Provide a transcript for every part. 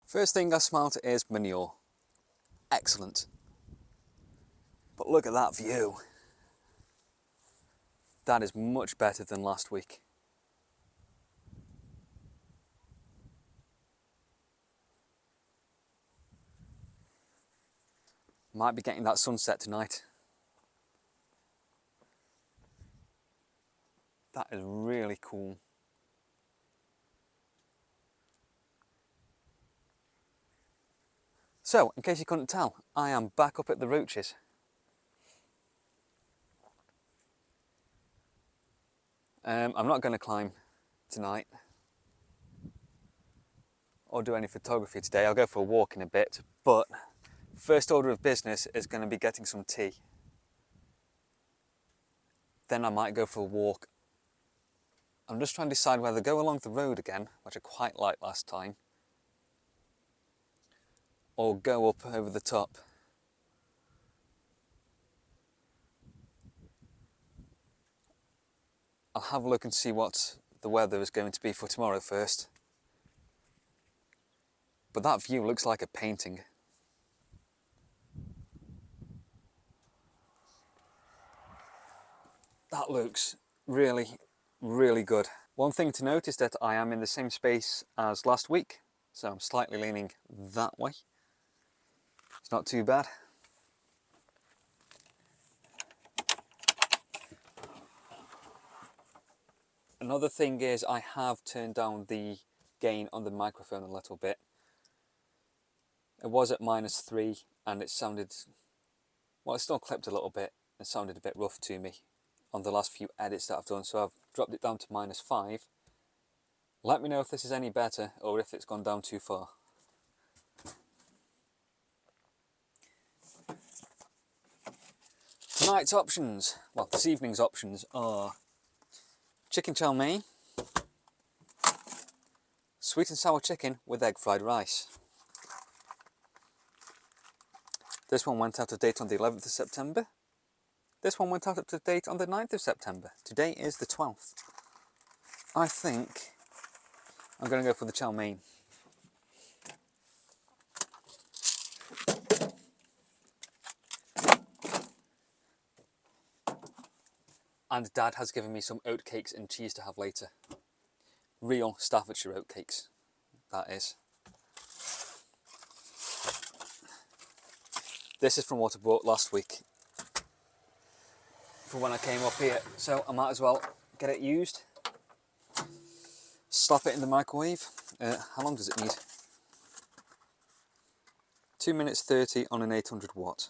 First thing I smelt is manure. Excellent. But look at that view. That is much better than last week. Might be getting that sunset tonight. That is really cool. So, in case you couldn't tell, I am back up at the Roaches. I'm not going to climb tonight or do any photography today. I'll go for a walk in a bit, but first order of business is going to be getting some tea. Then I might go for a walk. I'm just trying to decide whether to go along the road again, which I quite liked last time, or go up over the top. I'll have a look and see what the weather is going to be for tomorrow first. But that view looks like a painting. That looks really, really good. One thing to note is that I am in the same space as last week, so I'm slightly leaning that way. It's not too bad. Another thing is I have turned down the gain on the microphone a little bit. It was at -3 and it sounded, well, it still clipped a little bit. It sounded a bit rough to me on the last few edits that I've done, so I've dropped it down to -5. Let me know if this is any better or if it's gone down too far. Tonight's options, well, this evening's options are chicken chow mein, sweet and sour chicken with egg fried rice. This one went out of date on the 11th of September. This one went out of date on the 9th of September. Today is the 12th. I think I'm going to go for the chow mein. And Dad has given me some oatcakes and cheese to have later. Real Staffordshire oatcakes, that is. This is from what I bought last week for when I came up here, so I might as well get it used. Slap it in the microwave. How long does it need? 2 minutes 30 on an 800 watt.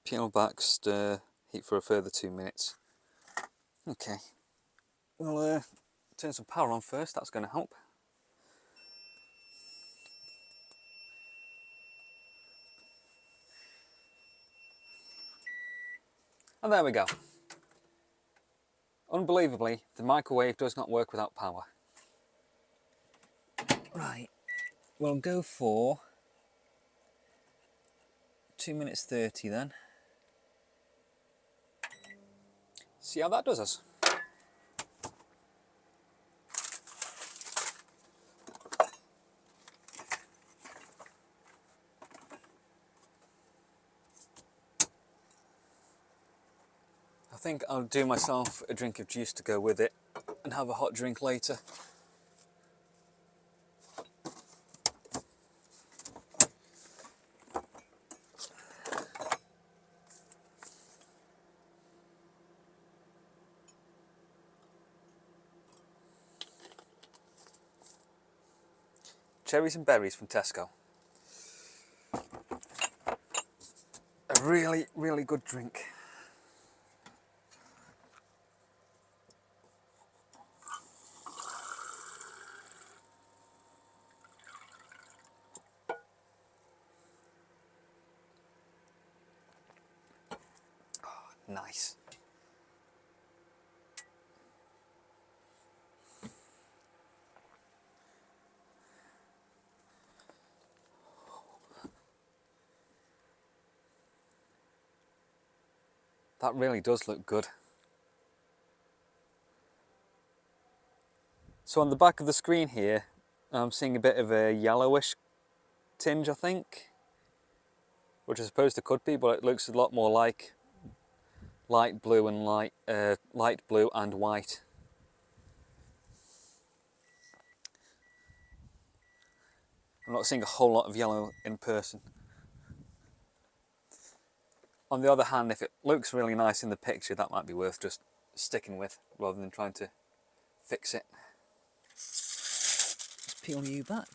Peel back, stir, heat for a further 2 minutes. Okay, we'll turn some power on first, that's going to help. And there we go. Unbelievably, the microwave does not work without power. Right, we'll go for 2 minutes 30 then. See how that does us. I think I'll do myself a drink of juice to go with it and have a hot drink later. Cherries and berries from Tesco. A really, really good drink. Oh, nice. That really does look good. So on the back of the screen here, I'm seeing a bit of a yellowish tinge, I think, which I suppose it could be, but it looks a lot more like light blue and light blue and white. I'm not seeing a whole lot of yellow in person. On the other hand, if it looks really nice in the picture, that might be worth just sticking with rather than trying to fix it. Let's peel you back.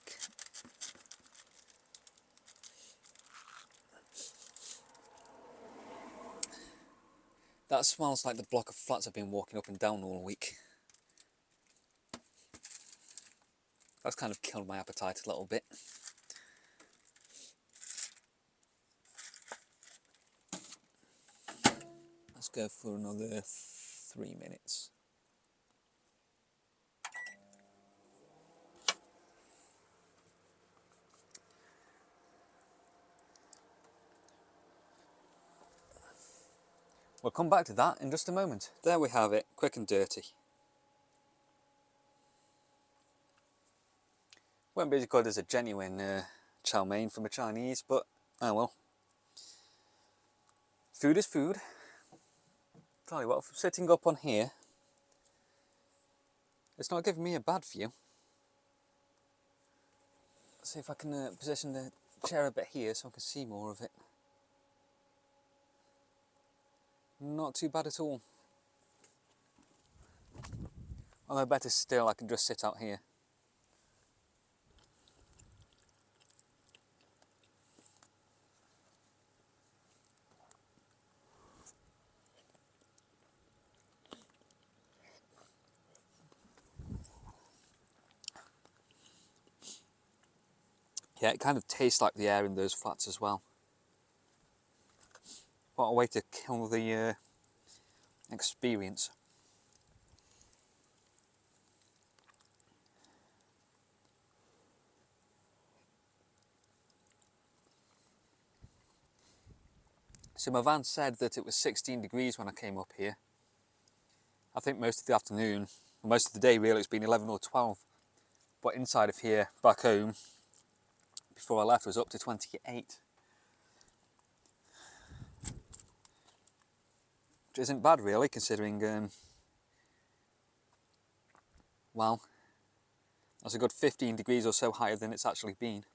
That smells like the block of flats I've been walking up and down all week. That's kind of killed my appetite a little bit. Let's go for another 3 minutes. We'll come back to that in just a moment. There we have it, quick and dirty. Won't be as good as a genuine chow mein from a Chinese, but oh well. Food is food. Tell you what, sitting up on here, it's not giving me a bad view. Let's see if I can position the chair a bit here so I can see more of it. Not too bad at all. Although better still, I can just sit out here. Yeah, it kind of tastes like the air in those flats as well. What a way to kill the experience. So my van said that it was 16 degrees when I came up here. I think most of the afternoon, most of the day really, it's been 11 or 12. But inside of here, back home, before I left, was up to 28. Which isn't bad really, considering, well, that's a good 15 degrees or so higher than it's actually been.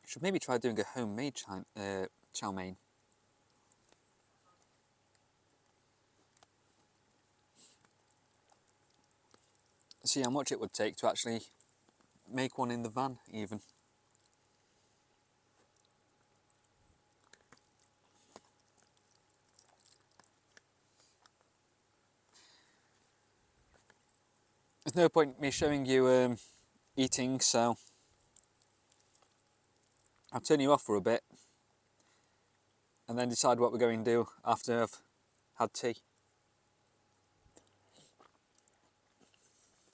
Should maybe try doing a homemade chow mein. See how much it would take to actually make one in the van even. There's no point me showing you eating, so I'll turn you off for a bit and then decide what we're going to do after I've had tea.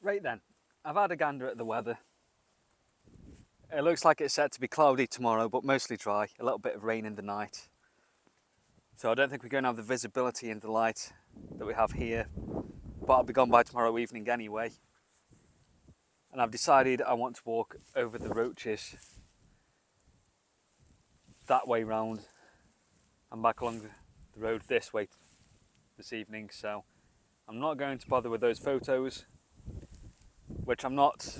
Right then, I've had a gander at the weather. It looks like it's set to be cloudy tomorrow, but mostly dry, a little bit of rain in the night. So I don't think we're going to have the visibility in the light that we have here, but I'll be gone by tomorrow evening anyway. And I've decided I want to walk over the Roaches that way round and back along the road this way this evening, so I'm not going to bother with those photos, which I'm not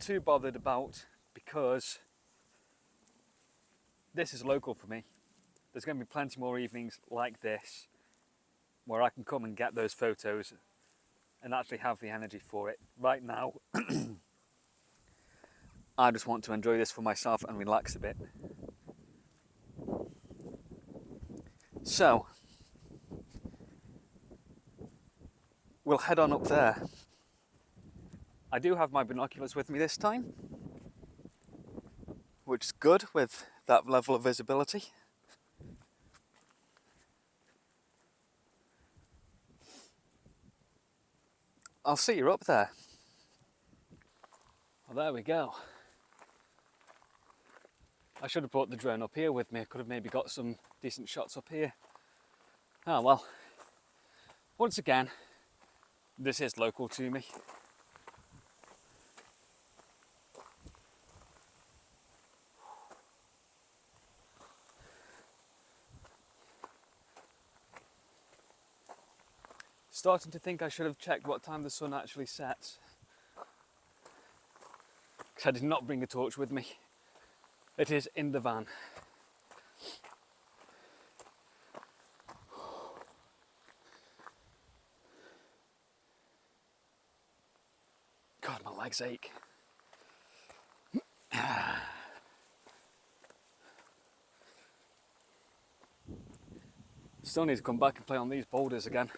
too bothered about because this is local for me. There's going to be plenty more evenings like this where I can come and get those photos and actually have the energy for it. Right now, I just want to enjoy this for myself and relax a bit. So, we'll head on up there. I do have my binoculars with me this time, which is good with that level of visibility. I'll see you up there. Well, there we go. I should have brought the drone up here with me. I could have maybe got some decent shots up here. Ah well, once again, this is local to me. Starting to think I should have checked what time the sun actually sets, because I did not bring a torch with me. It is in the van. God, my legs ache. Still need to come back and play on these boulders again.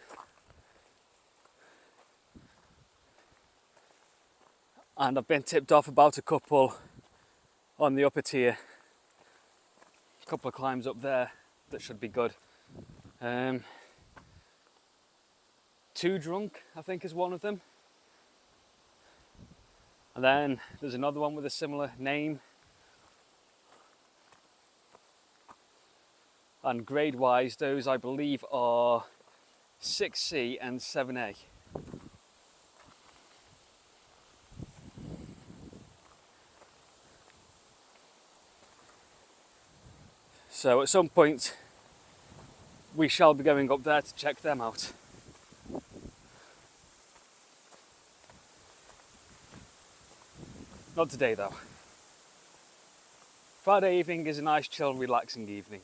And I've been tipped off about a couple on the upper tier. A couple of climbs up there that should be good. Too Drunk, I think, is one of them. And then there's another one with a similar name. And grade wise, those I believe are 6C and 7A. So at some point we shall be going up there to check them out. Not today though. Friday evening is a nice, chill, relaxing evening.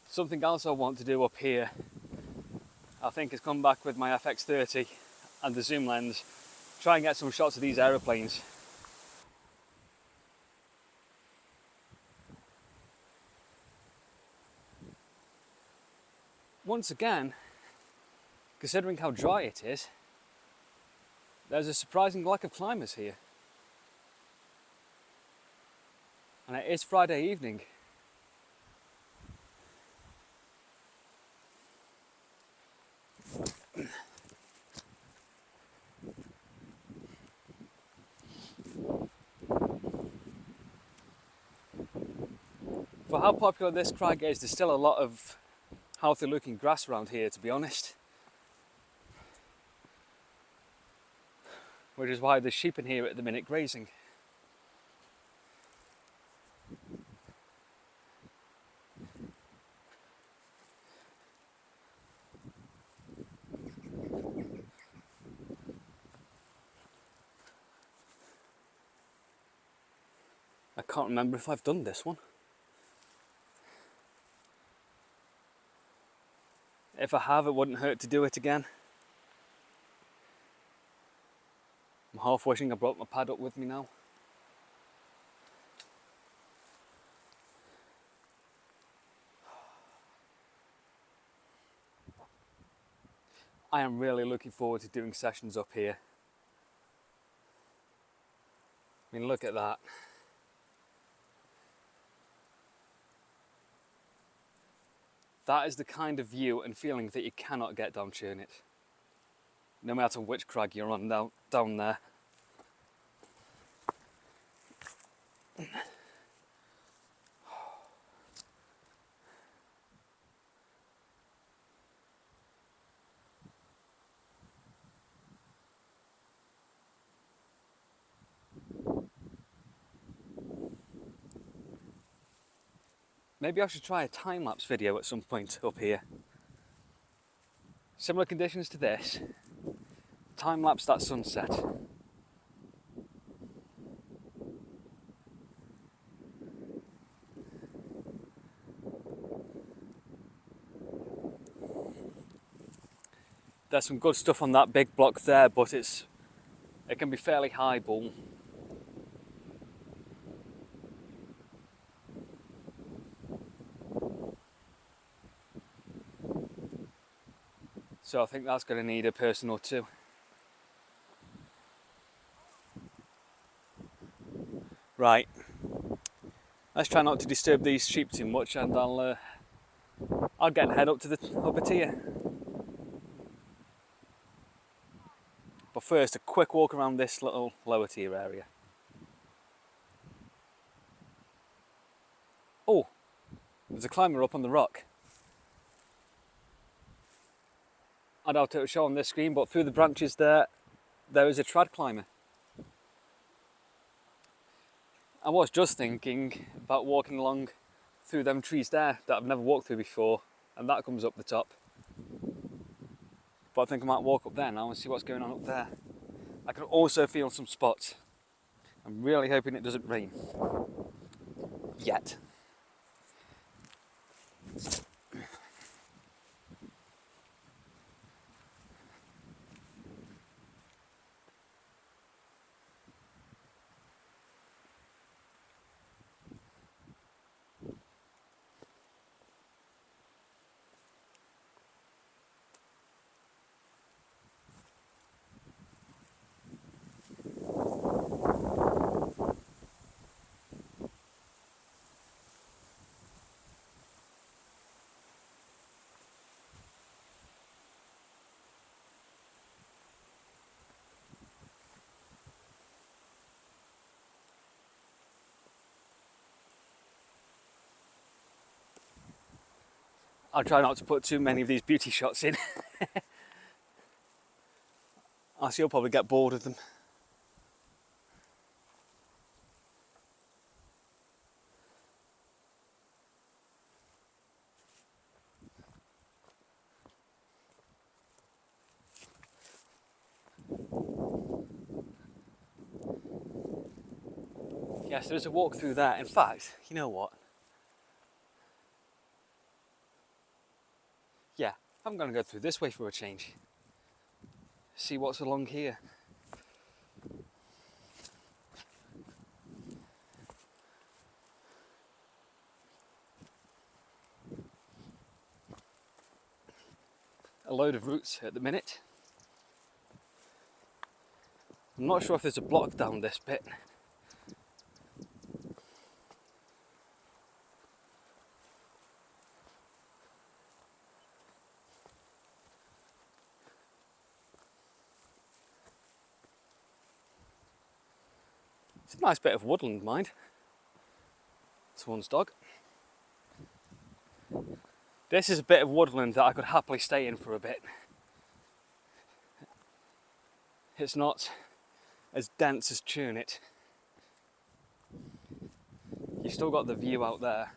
Something else I want to do up here, I think, is come back with my FX30 and the zoom lens, try and get some shots of these aeroplanes. Once again, considering how dry it is, there's a surprising lack of climbers here. And it is Friday evening. For how popular this crag is, there's still a lot of healthy looking grass around here, to be honest. Which is why there's sheep in here at the minute grazing. I can't remember if I've done this one. If I have, it wouldn't hurt to do it again. I'm half wishing I brought my pad up with me now. I am really looking forward to doing sessions up here. I mean, look at that. That is the kind of view and feeling that you cannot get down Churnit. No matter which crag you're on down there. Maybe I should try a time-lapse video at some point up here. Similar conditions to this. Time-lapse that sunset. There's some good stuff on that big block there, but it can be fairly high bull. So I think that's going to need a person or two. Right. Let's try not to disturb these sheep too much, and I'll get and head up to the upper tier. But first, a quick walk around this little lower tier area. Oh, there's a climber up on the rock. I doubt it will show on this screen, but through the branches there is a trad climber. I was just thinking about walking along through them trees there that I've never walked through before, and that comes up the top. But I think I might walk up there now and see what's going on up there. I can also feel some spots. I'm really hoping it doesn't rain. Yet. I'll try not to put too many of these beauty shots in. Else you'll probably get bored of them. Yes, there's a walk through there. In fact, you know what? Yeah, I'm going to go through this way for a change. See what's along here. A load of roots at the minute. I'm not sure if there's a block down this bit. It's a nice bit of woodland, mind. It's one's dog. This is a bit of woodland that I could happily stay in for a bit. It's not as dense as Churnit. You've still got the view out there.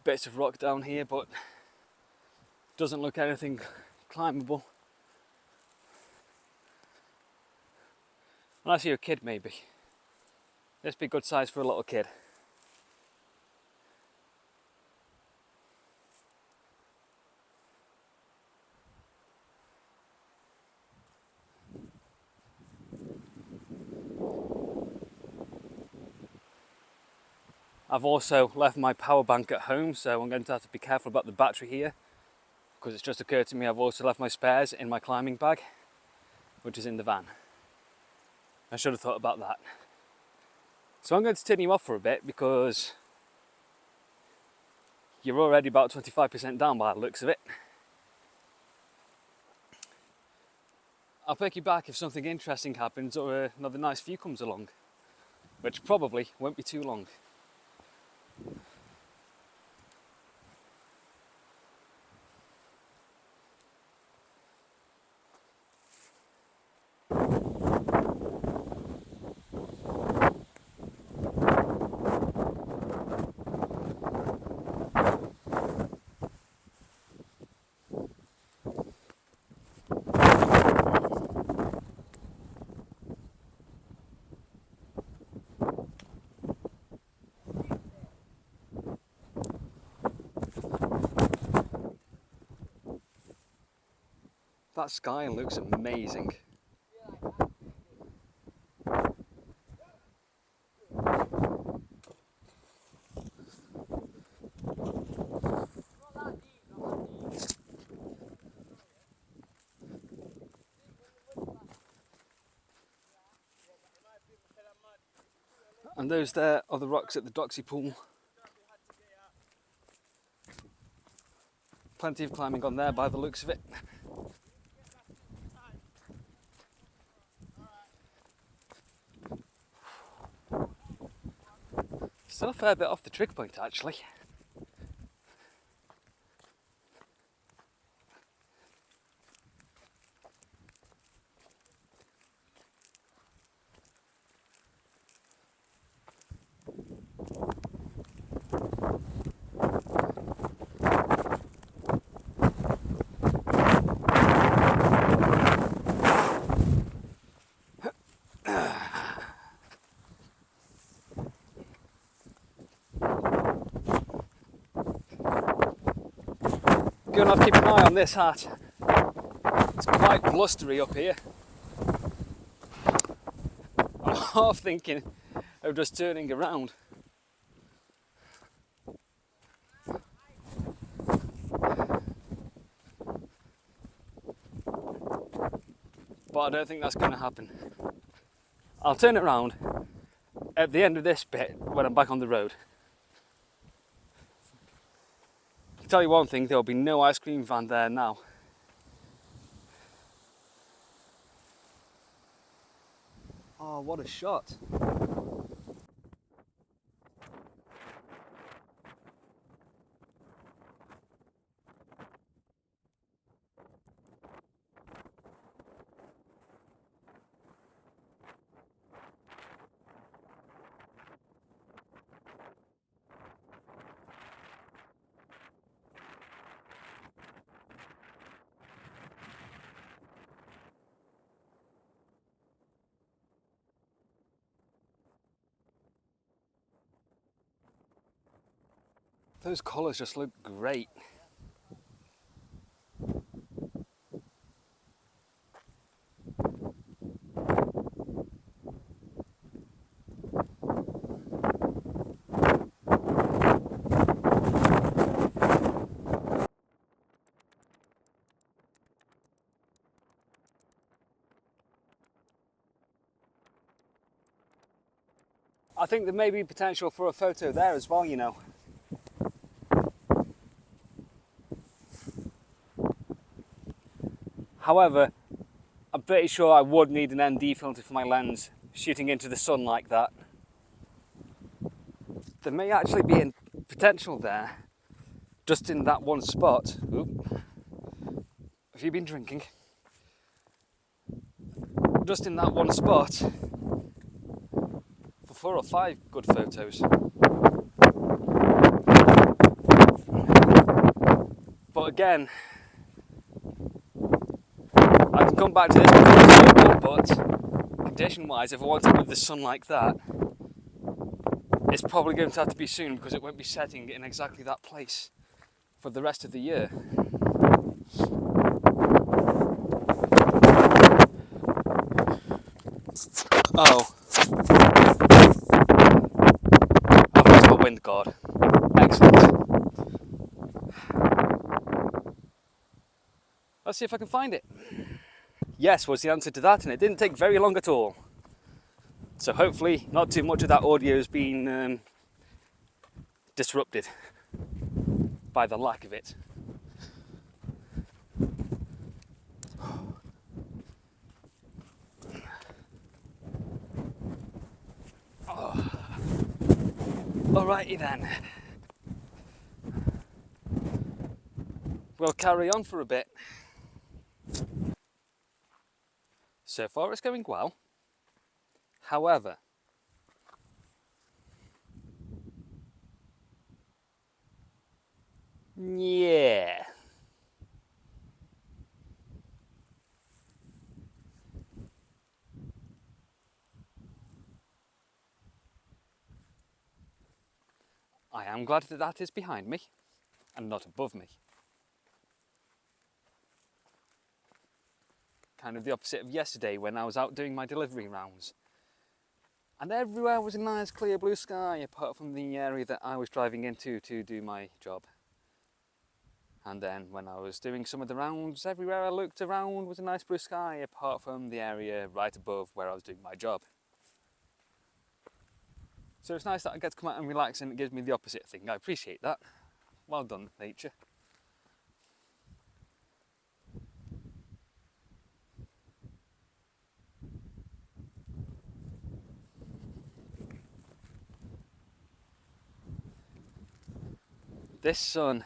Bits of rock down here, but doesn't look anything climbable. Unless you're a kid, maybe. This be good size for a little kid. I've also left my power bank at home, so I'm going to have to be careful about the battery here, because it's just occurred to me I've also left my spares in my climbing bag, which is in the van. I should have thought about that. So I'm going to turn you off for a bit because you're already about 25% down by the looks of it. I'll pick you back if something interesting happens or another nice view comes along, which probably won't be too long. That sky looks amazing. And those there are the rocks at the Doxy pool. Plenty of climbing on there by the looks of it. Still a fair bit off the trig point actually. Going to have to keep an eye on this hat. It's quite blustery up here. I'm half thinking of just turning around. But I don't think that's going to happen. I'll turn it around at the end of this bit when I'm back on the road. I'll tell you one thing, there'll be no ice cream van there now. Oh, what a shot. Those colours just look great. I think there may be potential for a photo there as well, you know. However, I'm pretty sure I would need an ND filter for my lens shooting into the sun like that. There may actually be a potential there, just in that one spot. Oop. Have you been drinking? Just in that one spot for 4 or 5 good photos. But again, I can come back to this before, but condition-wise, if I want it with the sun like that, it's probably going to have to be soon because it won't be setting in exactly that place for the rest of the year. Oh, I've lost my wind guard. Excellent. Let's see if I can find it. Yes was the answer to that, and it didn't take very long at all. So hopefully not too much of that audio has been disrupted by the lack of it. Oh. Alrighty then. We'll carry on for a bit. So far it's going well. However, yeah. I am glad that that is behind me and not above me. Kind of the opposite of yesterday when I was out doing my delivery rounds. And everywhere was a nice clear blue sky apart from the area that I was driving into to do my job. And then when I was doing some of the rounds, everywhere I looked around was a nice blue sky apart from the area right above where I was doing my job. So it's nice that I get to come out and relax, and it gives me the opposite thing. I appreciate that. Well done, nature. This sun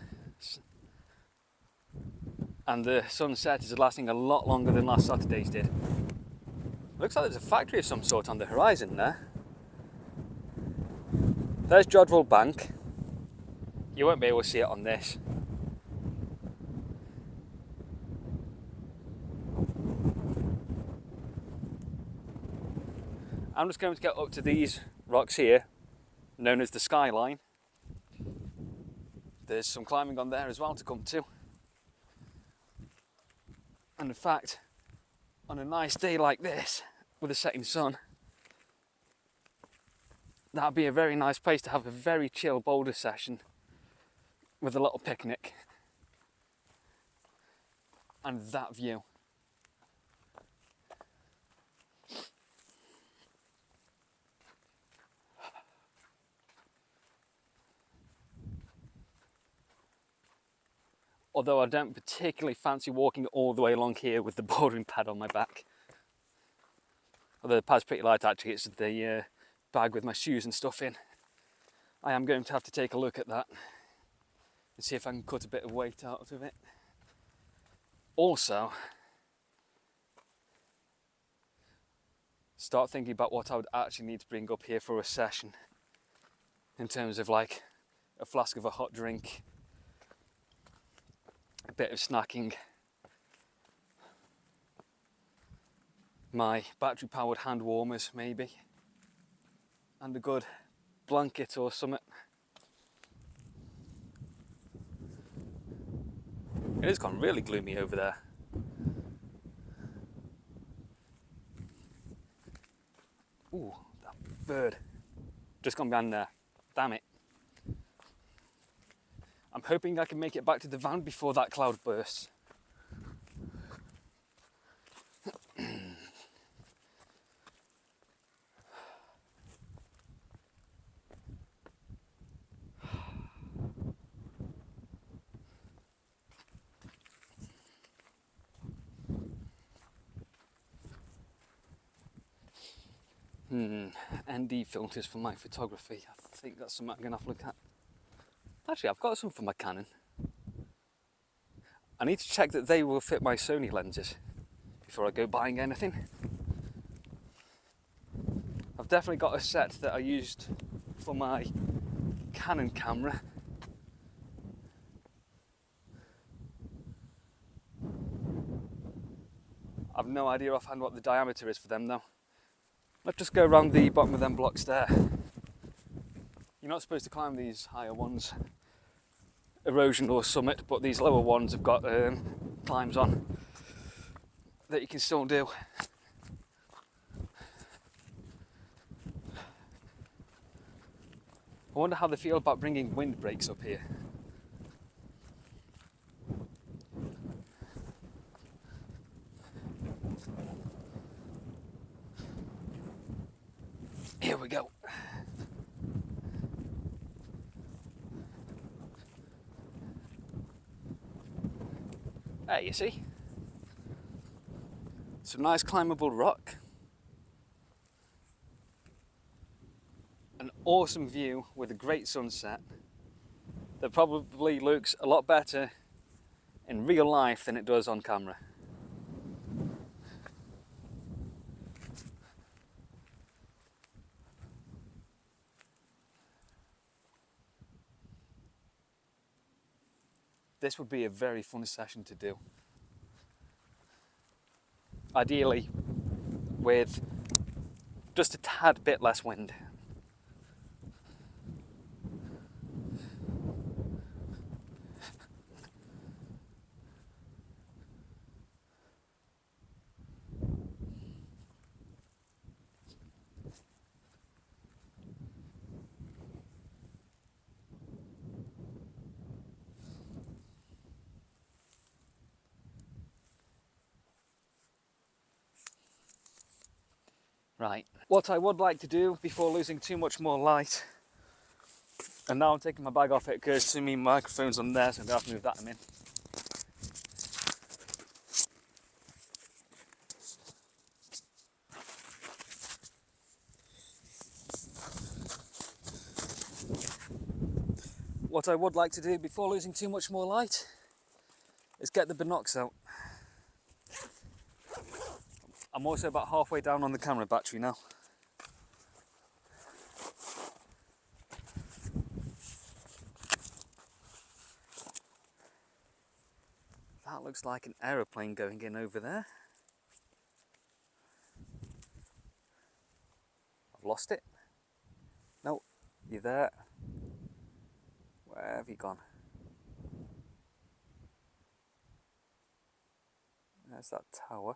and the sunset is lasting a lot longer than last Saturday's did. Looks like there's a factory of some sort on the horizon there. There's Jodrell Bank. You won't be able to see it on this. I'm just going to get up to these rocks here, known as the skyline. There's some climbing on there as well to come to. And in fact, on a nice day like this, with a setting sun, that'd be a very nice place to have a very chill boulder session with a little picnic and that view. Although I don't particularly fancy walking all the way along here with the bouldering pad on my back. Although the pad's pretty light actually, it's the bag with my shoes and stuff in. I am going to have to take a look at that and see if I can cut a bit of weight out of it. Also, start thinking about what I would actually need to bring up here for a session. In terms of like a flask of a hot drink, a bit of snacking, my battery powered hand warmers maybe, and a good blanket or something. It has gone really gloomy over there. Ooh, that bird just gone behind there. Damn it. I'm hoping I can make it back to the van before that cloud bursts. ND filters for my photography. I think that's something I'm going to have to look at. Actually, I've got some for my Canon. I need to check that they will fit my Sony lenses before I go buying anything. I've definitely got a set that I used for my Canon camera. I've no idea offhand what the diameter is for them though. Let's just go around the bottom of them blocks there. You're not supposed to climb these higher ones, erosion or summit, but these lower ones have got climbs on that you can still do. I wonder how they feel about bringing windbreaks up here. Here we go. There you see. Some nice climbable rock. An awesome view with a great sunset that probably looks a lot better in real life than it does on camera. This would be a very fun session to do. Ideally with just a tad bit less wind. Right, what I would like to do before losing too much more light, and now I'm taking my bag off, it occurs to me microphone's on there, so I'm going to have to move that in a minute. What I would like to do before losing too much more light is get the binocs out. I'm also about halfway down on the camera battery now. That looks like an aeroplane going in over there. I've lost it. No, you're there. Where have you gone? There's that tower.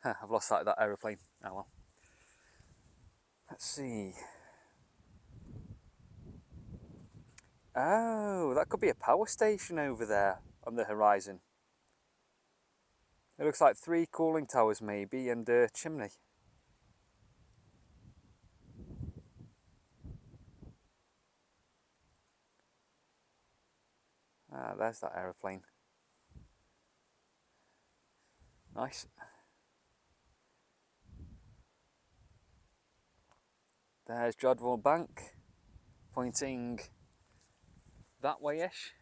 Huh, I've lost sight of that aeroplane. Oh well. Let's see. Oh, that could be a power station over there on the horizon. It looks like 3 cooling towers maybe and a chimney. Ah, there's that aeroplane. Nice. There's Jodhpur Bank, pointing that way-ish.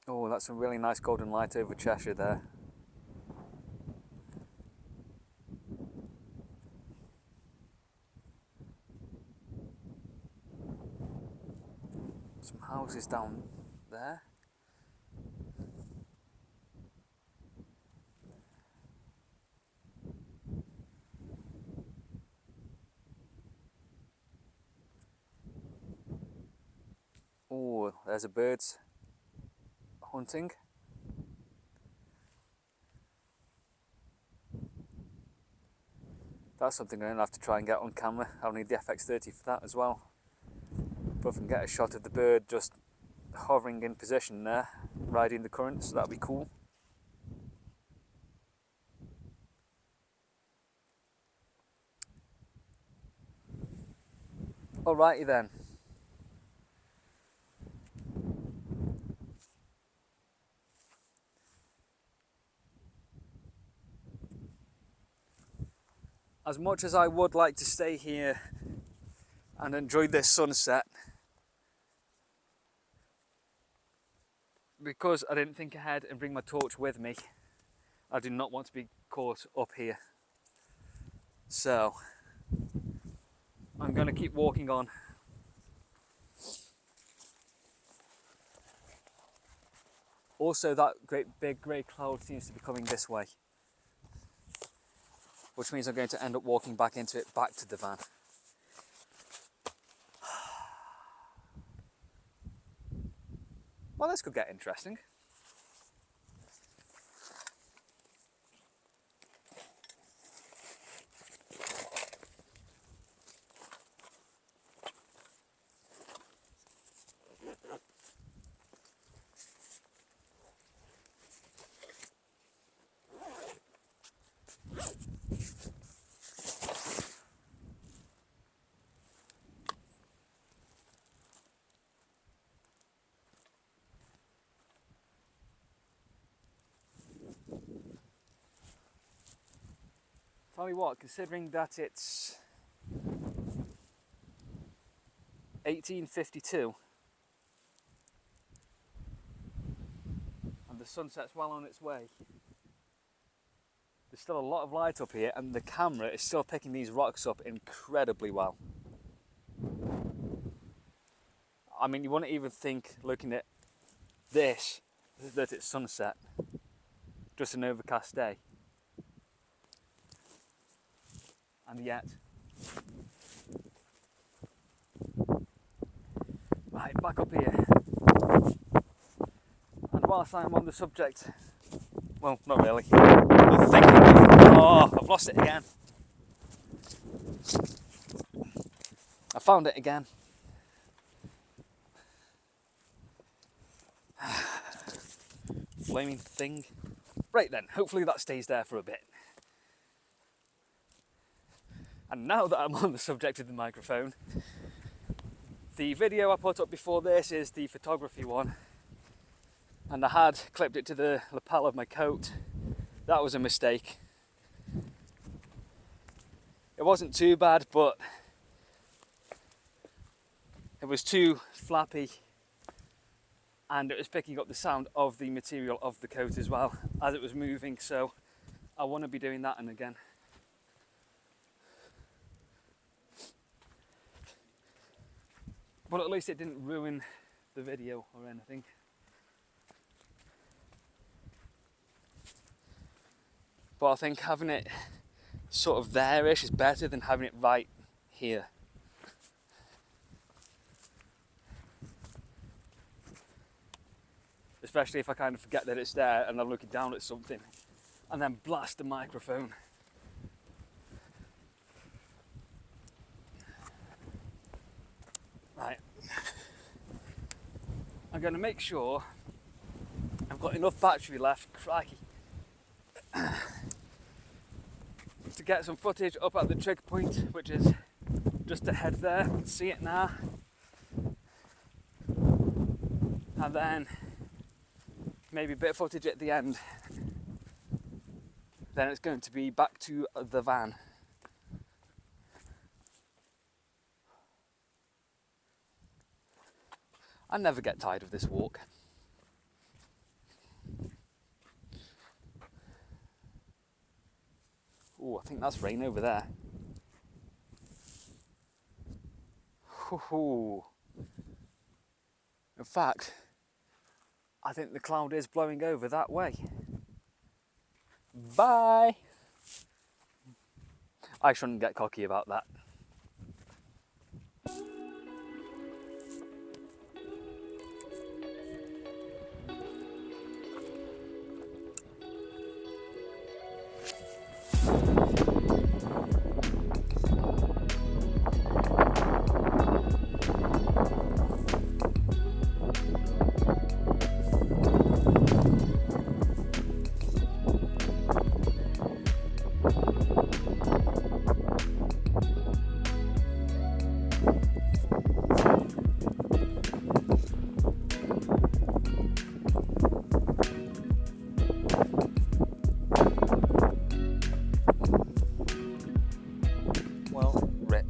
Oh, that's a really nice golden light over Cheshire there. Some houses down there. Oh, there's a birds hunting. That's something I'm going to have to try and get on camera. I'll need the FX30 for that as well. But if I can get a shot of the bird just hovering in position there, riding the currents, that'd be cool. Alrighty then. As much as I would like to stay here and enjoy this sunset, because I didn't think ahead and bring my torch with me, I do not want to be caught up here. So, I'm going to keep walking on. Also, that great big grey cloud seems to be coming this way, which means I'm going to end up walking back into it, back to the van. Well, this could get interesting. Tell me what, considering that it's 1852 and the sunset's well on its way, there's still a lot of light up here and the camera is still picking these rocks up incredibly well. I mean, you wouldn't even think, looking at this, that it's sunset. Just an overcast day. And yet, right, back up here. And whilst I'm on the subject Well, not really. I'm thinking of, oh, I've lost it again. I found it again. Flaming thing. Right then, hopefully that stays there for a bit. And now that I'm on the subject of the microphone, the video I put up before this is the photography one, and I had clipped it to the lapel of my coat. That was a mistake. It wasn't too bad, but it was too flappy and it was picking up the sound of the material of the coat as well as it was moving, so I want to be doing that again. But at least it didn't ruin the video or anything. But I think having it sort of there-ish is better than having it right here. Especially if I kind of forget that it's there and I'm looking down at something and then blast the microphone. Right. I'm going to make sure I've got enough battery left, crikey, to get some footage up at the trig point, which is just ahead there. You can see it now. And then maybe a bit of footage at the end. Then it's going to be back to the van. I never get tired of this walk. Oh, I think that's rain over there. Ooh. In fact, I think the cloud is blowing over that way. Bye! I shouldn't get cocky about that. Well, rip.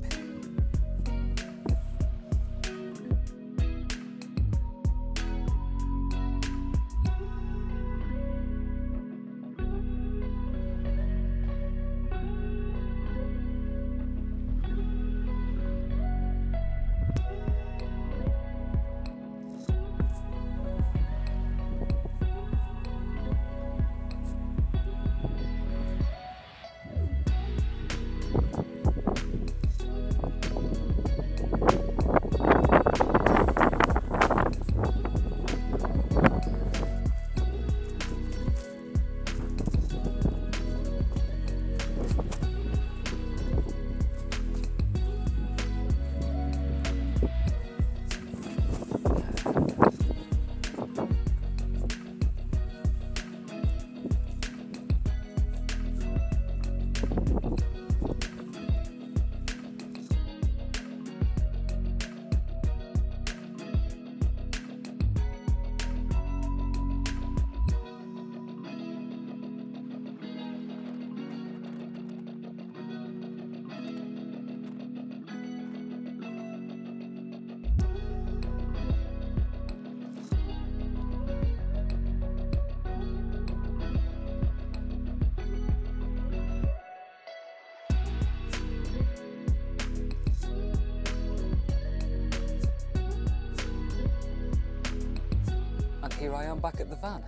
And here I am back at the van.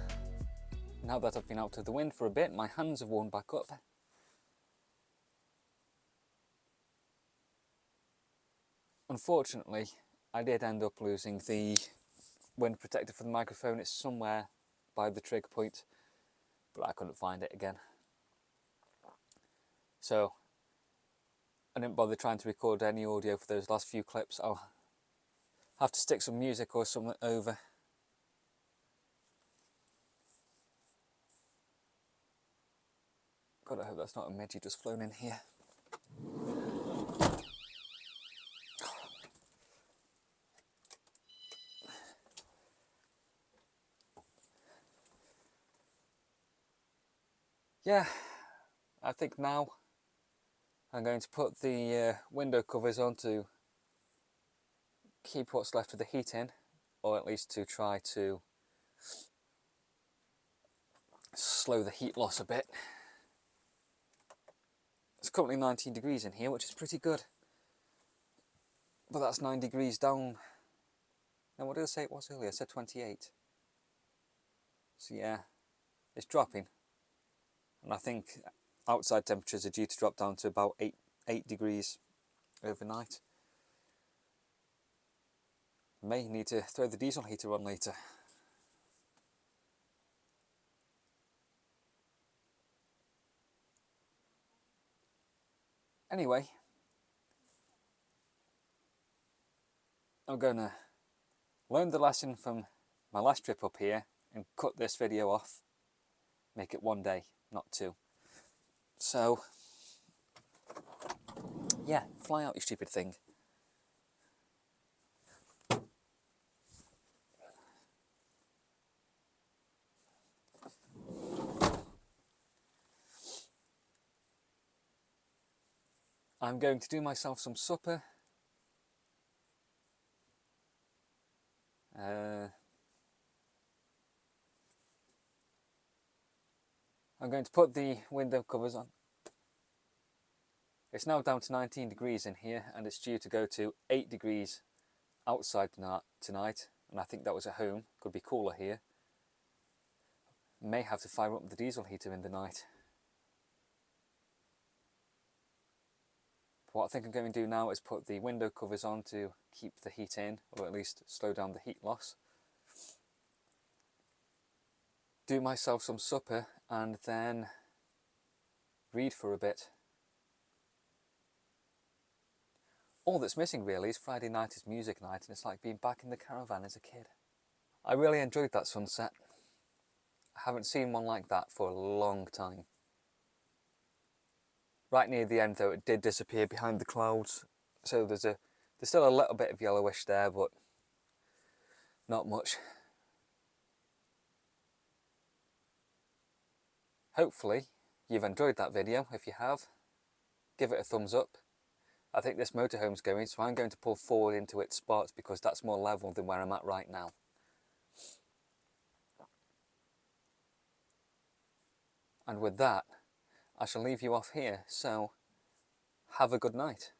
Now that I've been out of the wind for a bit, my hands have warmed back up. Unfortunately, I did end up losing the wind protector for the microphone. It's somewhere by the trig point. but I couldn't find it again. So I didn't bother trying to record any audio for those last few clips. I'll have to stick some music or something over. God, I hope that's not a midgie just flown in here. Yeah, I think now I'm going to put the window covers on to keep what's left of the heat in, or at least to try to slow the heat loss a bit. It's currently 19 degrees in here, which is pretty good. But that's 9 degrees down. Now, what did I say it was earlier? I said 28. So yeah, it's dropping. And I think outside temperatures are due to drop down to about 8 degrees overnight. May need to throw the diesel heater on later. Anyway, I'm going to learn the lesson from my last trip up here and cut this video off. Make it one day, not two. So, yeah, fly out, you stupid thing. I'm going to do myself some supper. I'm going to put the window covers on. It's now down to 19 degrees in here, and it's due to go to 8 degrees outside tonight, and I think that was at home. Could be cooler here. May have to fire up the diesel heater in the night. But what I think I'm going to do now is put the window covers on to keep the heat in, or at least slow down the heat loss. Do myself some supper and then read for a bit. All that's missing really is Friday night is music night, and it's like being back in the caravan as a kid. I really enjoyed that sunset. I haven't seen one like that for a long time. Right near the end though, it did disappear behind the clouds, so there's still a little bit of yellowish there, but not much. Hopefully you've enjoyed that video. If you have, give it a thumbs up. I think this motorhome's going, so I'm going to pull forward into its spots because that's more level than where I'm at right now. And with that, I shall leave you off here, so have a good night.